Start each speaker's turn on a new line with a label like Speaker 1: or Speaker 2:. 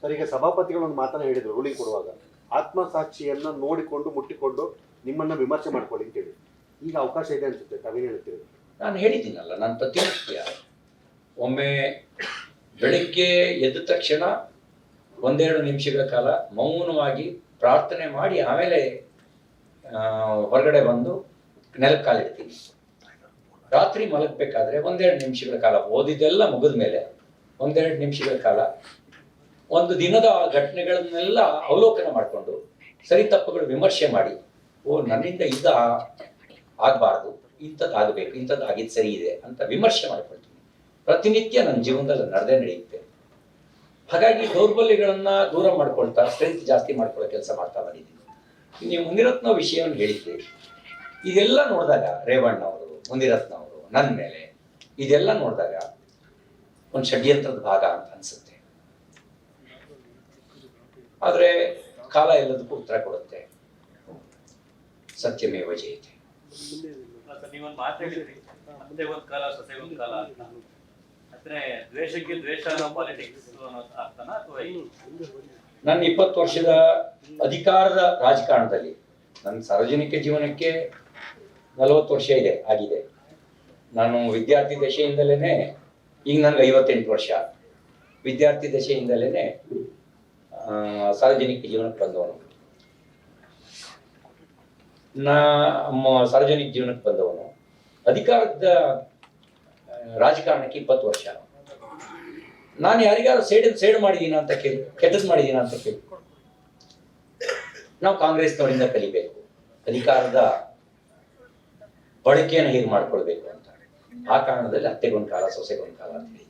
Speaker 1: Sir, ಈಗ ಸಭಾಪತಿಗಳು ಒಂದು ಮಾತನ್ನ ಹೇಳಿದ್ರು ರೂಲಿಂಗ್ ಕೊಡುವಾಗ, ಆತ್ಮಸಾಕ್ಷಿಯನ್ನ ನೋಡಿಕೊಂಡು ಮುಟ್ಟಿಕೊಂಡು ನಿಮ್ಮನ್ನ ವಿಮರ್ಶೆ ಮಾಡ್ಕೊಳ್ಳಿ ಅಂತೇಳಿ. ಈಗ ಅವಕಾಶ ಇದೆ ಅನ್ಸುತ್ತೆ, ತಾವೇನು ಹೇಳ್ತೀರಿ?
Speaker 2: ನಾನು ಹೇಳಿದ್ದೀನಲ್ಲ, ನಾನು ಪ್ರತಿನಿತ್ಯ ಒಮ್ಮೆ ಬೆಳಿಗ್ಗೆ ಎದ್ದ ತಕ್ಷಣ ಒಂದೆರಡು ನಿಮಿಷಗಳ ಕಾಲ ಮೌನವಾಗಿ ಪ್ರಾರ್ಥನೆ ಮಾಡಿ ಆಮೇಲೆ ಹೊರಗಡೆ ಬಂದು ನೆಲಕ್ಕೆ ಕಾಲಿಡ್ತೀನಿ. ರಾತ್ರಿ ಮಲಗಬೇಕಾದ್ರೆ ಒಂದೆರಡು ನಿಮಿಷಗಳ ಕಾಲ ಓದಿದ್ದೆಲ್ಲ ಮುಗಿದ ಮೇಲೆ ಒಂದೆರಡು ನಿಮಿಷಗಳ ಕಾಲ ಒಂದು ದಿನದ ಘಟನೆಗಳನ್ನೆಲ್ಲ ಅವಲೋಕನ ಮಾಡಿಕೊಂಡು ಸರಿ ತಪ್ಪುಗಳು ವಿಮರ್ಶೆ ಮಾಡಿ, ನನ್ನಿಂದ ಇದು ಆಗಬಾರ್ದು, ಇಂಥದ್ದು ಆಗಬೇಕು, ಇಂಥದ್ದು ಆಗಿದ್ದು ಸರಿ ಇದೆ ಅಂತ ವಿಮರ್ಶೆ ಮಾಡ್ಕೊಳ್ತೀನಿ. ಪ್ರತಿನಿತ್ಯ ನನ್ನ ಜೀವನದಲ್ಲಿ ನಡೆದೇ ನಡೆಯುತ್ತೆ. ಹಾಗಾಗಿ ದೌರ್ಬಲ್ಯಗಳನ್ನ ದೂರ ಮಾಡ್ಕೊಳ್ತಾ ಸ್ಟ್ರೆಂತ್ ಜಾಸ್ತಿ ಮಾಡ್ಕೊಳ್ಳೋ ಕೆಲಸ ಮಾಡ್ತಾ ಬಂದಿದ್ದೀನಿ. ನೀವು ಮುನಿರತ್ನ ವಿಷಯವನ್ನು ಹೇಳಿದ್ರಿ. ಇದೆಲ್ಲ ನೋಡಿದಾಗ ರೇವಣ್ಣವರು, ಮುನಿರತ್ನವರು ನನ್ನ ಮೇಲೆ ಇದೆಲ್ಲ ನೋಡಿದಾಗ ಒಂದು ಷಡ್ಯಂತ್ರದ ಭಾಗ ಅಂತ ಅನ್ಸುತ್ತೆ. ಆದರೆ ಕಾಲ ಎಲ್ಲದಕ್ಕೂ ಉತ್ತರ ಕೊಡುತ್ತೆ. ಸತ್ಯಮೇವ ಜಯತೆ.
Speaker 3: ನೀವೊಂದು ಮಾತಾಡಿದ್ರಿ, ಅತ್ತೆ ಒಂದ್ ಕಾಲ ಸೊಸೆ ಒಂದ್ ಕಾಲ ಅಂತ. ಅಂದ್ರೆ ದ್ವೇಷಕ್ಕೆ ದ್ವೇಷ ಅನ್ನೋ ಪಾಲಿಟಿಕ್ಸ್ ಅರ್ಥನ ಅಥವಾ
Speaker 2: ನನ್ನ 20 ವರ್ಷದ ಅಧಿಕಾರದ ರಾಜಕಾರಣದಲ್ಲಿ ನನ್ನ ಸಾರ್ವಜನಿಕ ಜೀವನಕ್ಕೆ 40 ವರ್ಷ ಆಗಿದೆ. ನಾನು ವಿದ್ಯಾರ್ಥಿ ದಶೆಯಿಂದಲೇ, ಈಗ ನನಗೆ 58 ವರ್ಷ, ವಿದ್ಯಾರ್ಥಿ ದಶೆಯಿಂದಲೇ ಸಾರ್ವಜನಿಕ ಜೀವನಕ್ಕೆ ಬಂದವನು. ಸಾರ್ವಜನಿಕ ಜೀವನಕ್ಕೆ ಬಂದವನು. ಅಧಿಕಾರದ ರಾಜಕಾರಣಕ್ಕೆ 20 ವರ್ಷ. ನಾನು ಯಾರಿಗಾರು ಸೇಡು ಮಾಡಿದೀನ ಅಂತ ಕೇಳಿ, ಕೆಟ್ಟದ್ದು ಮಾಡಿದೀನ ಅಂತ ಕೇಳಿ. ನಾವು ಕಾಂಗ್ರೆಸ್ನವರಿಂದ ಕಲಿಬೇಕು ಅಧಿಕಾರದ ಬಳಕೆಯನ್ನು ಹೇಗೆ ಮಾಡ್ಕೊಳ್ಬೇಕು ಅಂತ. ಆ ಕಾರಣದಲ್ಲಿ ಅತ್ತೆಗೊಂದು ಕಾಲ ಸೊಸೆಗೊಂದು ಕಾಲ ಅಂತ ಹೇಳಿ.